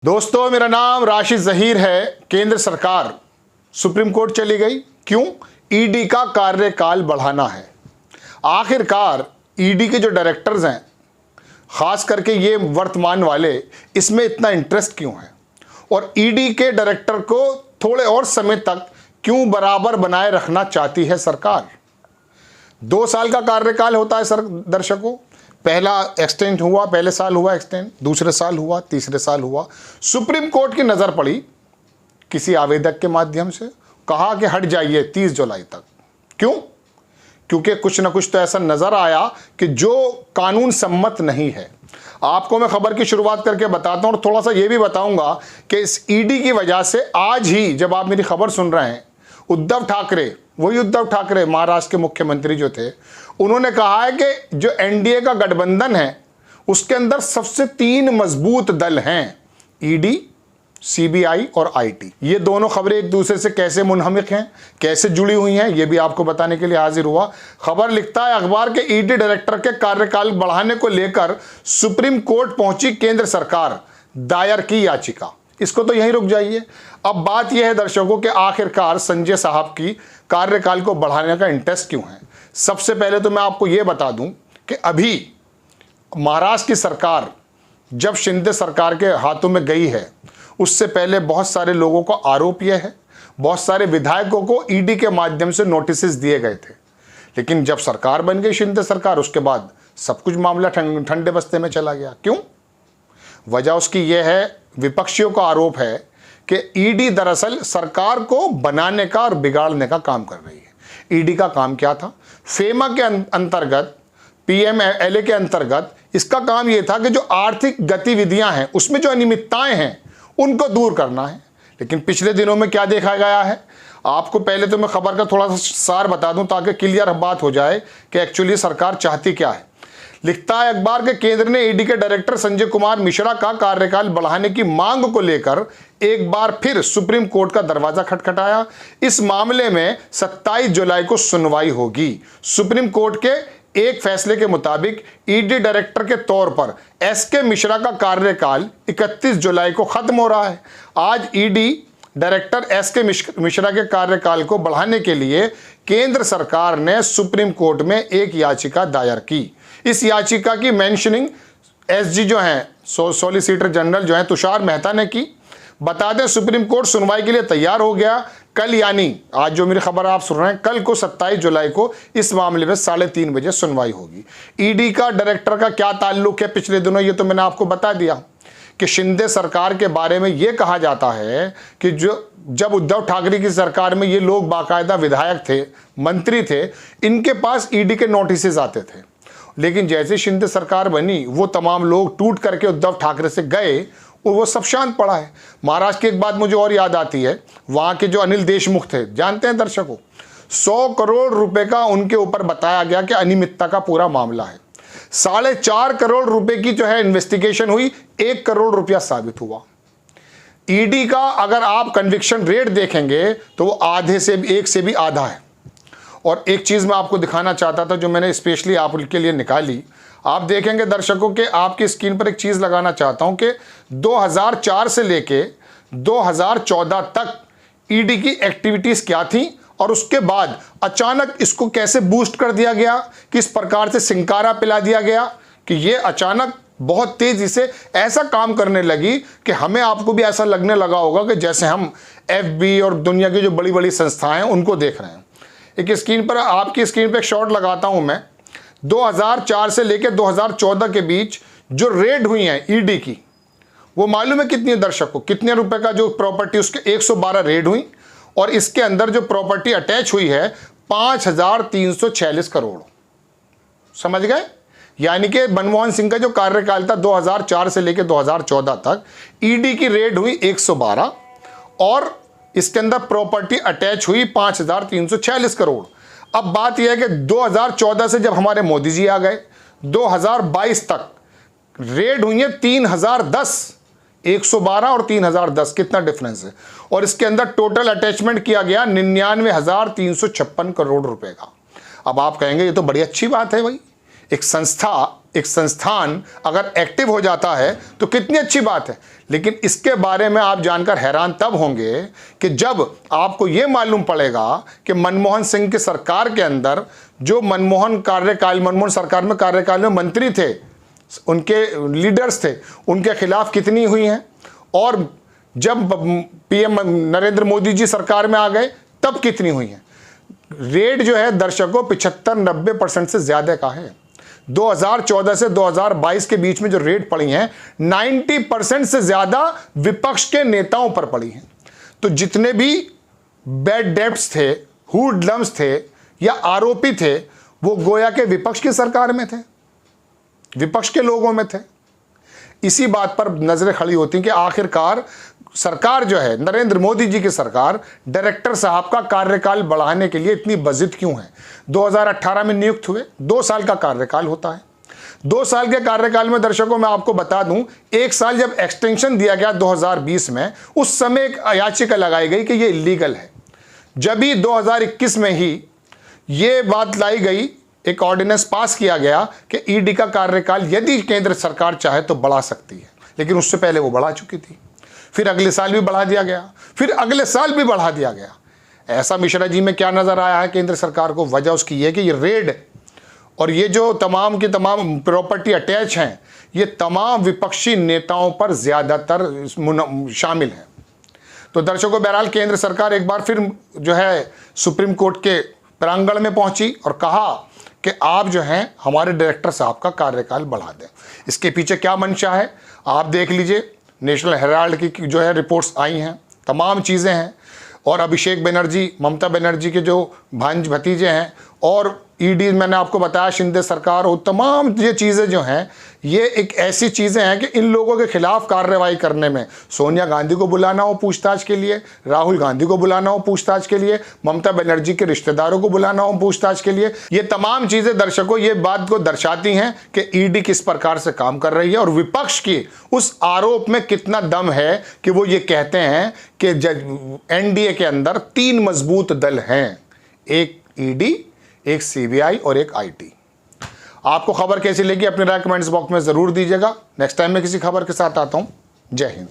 दोस्तों, मेरा नाम राशिद ज़हीर है। केंद्र सरकार सुप्रीम कोर्ट चली गई। क्यों? ईडी का कार्यकाल बढ़ाना है। आखिरकार ईडी के जो डायरेक्टर्स हैं, ख़ास करके ये वर्तमान वाले, इसमें इतना इंटरेस्ट क्यों है और ईडी के डायरेक्टर को थोड़े और समय तक क्यों बराबर बनाए रखना चाहती है सरकार? 2 साल का कार्यकाल होता है सर दर्शकों। पहला एक्सटेंड हुआ, पहले साल हुआ एक्सटेंड, दूसरे साल हुआ, तीसरे साल हुआ। सुप्रीम कोर्ट की नज़र पड़ी किसी आवेदक के माध्यम से, कहा कि हट जाइए 30 जुलाई तक। क्यों? क्योंकि कुछ ना कुछ तो ऐसा नज़र आया कि जो कानून सम्मत नहीं है। आपको मैं खबर की शुरुआत करके बताता हूँ और थोड़ा सा ये भी बताऊंगा कि इस ईडी की वजह से आज ही जब आप मेरी खबर सुन रहे हैं, उद्धव ठाकरे, वही उद्धव ठाकरे महाराष्ट्र के मुख्यमंत्री जो थे, उन्होंने कहा है कि जो एनडीए का गठबंधन है उसके अंदर सबसे 3 मजबूत दल हैं, ईडी, सीबीआई और आईटी। ये दोनों खबरें एक दूसरे से कैसे मुनहमिक हैं, कैसे जुड़ी हुई हैं, ये भी आपको बताने के लिए हाजिर हुआ। खबर लिखता है अखबार के ईडी डायरेक्टर के कार्यकाल बढ़ाने को लेकर सुप्रीम कोर्ट पहुंची केंद्र सरकार, दायर की याचिका। इसको तो यहीं रुक जाइए। अब बात यह है दर्शकों कि आखिरकार संजय साहब की कार्यकाल को बढ़ाने का इंटरेस्ट क्यों है। सबसे पहले तो मैं आपको यह बता दूं कि अभी महाराष्ट्र की सरकार जब शिंदे सरकार के हाथों में गई है, उससे पहले बहुत सारे लोगों को आरोप यह है, बहुत सारे विधायकों को ईडी के माध्यम से नोटिसेस दिए गए थे। लेकिन जब सरकार बन गई शिंदे सरकार, उसके बाद सब कुछ मामला ठंडे बस्ते में चला गया। क्यों? वजह उसकी यह है, विपक्षियों का आरोप है कि ईडी दरअसल सरकार को बनाने का और बिगाड़ने का काम कर रही है। ईडी का काम क्या था? फेमा के अंतर्गत, पीएमएलए के अंतर्गत इसका काम यह था कि जो आर्थिक गतिविधियां हैं उसमें जो अनियमितताएं हैं उनको दूर करना है। लेकिन पिछले दिनों में क्या देखा गया है, आपको पहले तो मैं खबर का थोड़ा सा सार बता दूं ताकि क्लियर बात हो जाए कि एक्चुअली सरकार चाहती क्या है। लिखता है अखबार के केंद्र ने ईडी के डायरेक्टर संजय कुमार मिश्रा का कार्यकाल बढ़ाने की मांग को लेकर एक बार फिर सुप्रीम कोर्ट का दरवाजा खटखटाया। इस मामले में 27 जुलाई को सुनवाई होगी। सुप्रीम कोर्ट के एक फैसले के मुताबिक ईडी डायरेक्टर के तौर पर एसके मिश्रा का कार्यकाल 31 जुलाई को खत्म हो रहा है। आज ईडी डायरेक्टर एसके मिश्रा के कार्यकाल को बढ़ाने के लिए केंद्र सरकार ने सुप्रीम कोर्ट में एक याचिका दायर की। इस याचिका की मेंशनिंग एसजी जो हैं, सॉलिसिटर जनरल जो हैं, तुषार मेहता ने की। बता दें सुप्रीम कोर्ट सुनवाई के लिए तैयार हो गया। कल, यानी आज जो मेरी खबर आप सुन रहे हैं, कल को 27 जुलाई को इस मामले में 3:30 बजे सुनवाई होगी। ईडी का डायरेक्टर का क्या ताल्लुक है पिछले दिनों, ये तो मैंने आपको बता दिया कि शिंदे सरकार के बारे में ये कहा जाता है कि जब उद्धव ठाकरे की सरकार में ये लोग बाकायदा विधायक थे, मंत्री थे, इनके पास ईडी के नोटिसेस आते थे। लेकिन जैसे शिंदे सरकार बनी, वो तमाम लोग टूट करके उद्धव ठाकरे से गए और वो सब शांत पड़ा है। महाराष्ट्र की एक बात मुझे और याद आती है, वहाँ के जो अनिल देशमुख थे, जानते हैं दर्शकों, 100 करोड़ रुपए का उनके ऊपर बताया गया कि अनियमितता का पूरा मामला है। 4.5 करोड़ रुपए की जो है इन्वेस्टिगेशन हुई, 1 करोड़ रुपया साबित हुआ। ईडी का अगर आप कन्विक्शन रेट देखेंगे तो वो आधे से भी, 1 से भी आधा है। और एक चीज़ मैं आपको दिखाना चाहता था जो मैंने स्पेशली आपके लिए निकाली। आप देखेंगे दर्शकों के, आपकी स्क्रीन पर एक चीज़ लगाना चाहता हूं कि 2004 से लेके 2014 तक ईडी की एक्टिविटीज़ क्या थी और उसके बाद अचानक इसको कैसे बूस्ट कर दिया गया, किस प्रकार से सिंकारा पिला दिया गया कि ये अचानक बहुत तेज़ी से ऐसा काम करने लगी कि हमें आपको भी ऐसा लगने लगा होगा कि जैसे हम एफबी और दुनिया की जो बड़ी बड़ी संस्थाएं हैं उनको देख रहे हैं। एक स्क्रीन पर, आपकी स्क्रीन पर एक शॉट लगाता हूं मैं। 2004 से लेकर 2014 के बीच जो रेड हुई हैं ईडी की, वो मालूम है कितनी है दर्शकों? कितने रुपए का जो प्रॉपर्टी, उसके 112 रेड हुई और इसके अंदर जो प्रॉपर्टी अटैच हुई है 5346 करोड़। समझ गए? यानी कि मनमोहन सिंह का जो कार्यकाल था 2004 से लेकर 2014 तक, ईडी की रेड हुई 112 और इसके अंदर प्रॉपर्टी अटैच हुई 5346 करोड़। अब बात यह है कि 2014 से जब हमारे मोदी जी आ गए, 2022 तक रेड हुई है 3010, 112 और 3010, कितना डिफरेंस है। और इसके अंदर टोटल अटैचमेंट किया गया 99,356 करोड़ रुपए का। अब आप कहेंगे ये तो बड़ी अच्छी बात है भाई, एक संस्था एक संस्थान अगर एक्टिव हो जाता है तो कितनी अच्छी बात है। लेकिन इसके बारे में आप जानकर हैरान तब होंगे कि जब आपको यह मालूम पड़ेगा कि मनमोहन सिंह की सरकार के अंदर जो मनमोहन सरकार में कार्यकाल में मंत्री थे, उनके लीडर्स थे, उनके खिलाफ कितनी हुई हैं, और जब पीएम नरेंद्र मोदी जी सरकार में आ गए तब कितनी हुई हैं। रेट जो है दर्शकों 75-90% से ज्यादा का है। 2014 से 2022 के बीच में जो रेट पड़ी हैं 90% से ज्यादा विपक्ष के नेताओं पर पड़ी हैं। तो जितने भी बैड डेब्ट्स थे, हुडलम्स थे या आरोपी थे, वो गोया के विपक्ष की सरकार में थे, विपक्ष के लोगों में थे। इसी बात पर नजरें खड़ी होती हैं कि आखिरकार सरकार जो है, नरेंद्र मोदी जी की सरकार, डायरेक्टर साहब का कार्यकाल बढ़ाने के लिए इतनी बजिद क्यों है। 2018 में नियुक्त हुए, 2 साल का कार्यकाल होता है। 2 साल के कार्यकाल में दर्शकों मैं आपको बता दूं, 1 साल जब एक्सटेंशन दिया गया 2020 में, उस समय एक याचिका लगाई गई कि यह इलीगल है। जब ही 2021 में ही यह बात लाई गई, एक ऑर्डिनेंस पास किया गया कि ईडी का कार्यकाल यदि केंद्र सरकार चाहे तो बढ़ा सकती है, लेकिन उससे पहले वो बढ़ा चुकी थी। फिर अगले साल भी बढ़ा दिया गया, फिर अगले साल भी बढ़ा दिया गया। ऐसा मिश्रा जी में क्या नजर आया है केंद्र सरकार को? वजह उसकी ये कि ये रेड और ये जो तमाम की तमाम प्रॉपर्टी अटैच हैं, ये तमाम विपक्षी नेताओं पर ज्यादातर शामिल हैं। तो दर्शकों, बहरहाल केंद्र सरकार एक बार फिर जो है सुप्रीम कोर्ट के प्रांगण में पहुंची और कहा कि आप जो हैं हमारे डायरेक्टर साहब का कार्यकाल बढ़ा दें। इसके पीछे क्या मंशा है आप देख लीजिए। नेशनल हेराल्ड की जो है रिपोर्ट्स आई हैं, तमाम चीज़ें हैं, और अभिषेक बनर्जी, ममता बनर्जी के जो भतीजे हैं, और ईडी मैंने आपको बताया शिंदे सरकार, और तमाम ये चीज़ें जो हैं, ये एक ऐसी चीज़ें हैं कि इन लोगों के खिलाफ कार्रवाई करने में सोनिया गांधी को बुलाना हो पूछताछ के लिए, राहुल गांधी को बुलाना हो पूछताछ के लिए, ममता बनर्जी के रिश्तेदारों को बुलाना हो पूछताछ के लिए, ये तमाम चीज़ें दर्शकों ये बात को दर्शाती हैं कि ईडी किस प्रकार से काम कर रही है और विपक्ष की उस आरोप में कितना दम है कि वो ये कहते हैं कि एनडीए के अंदर 3 मजबूत दल हैं, एक ईडी, एक सीबीआई और एक आईटी। आपको खबर कैसी लगी अपनी राय कमेंट्स बॉक्स में जरूर दीजिएगा। नेक्स्ट टाइम मैं किसी खबर के साथ आता हूं। जय हिंद।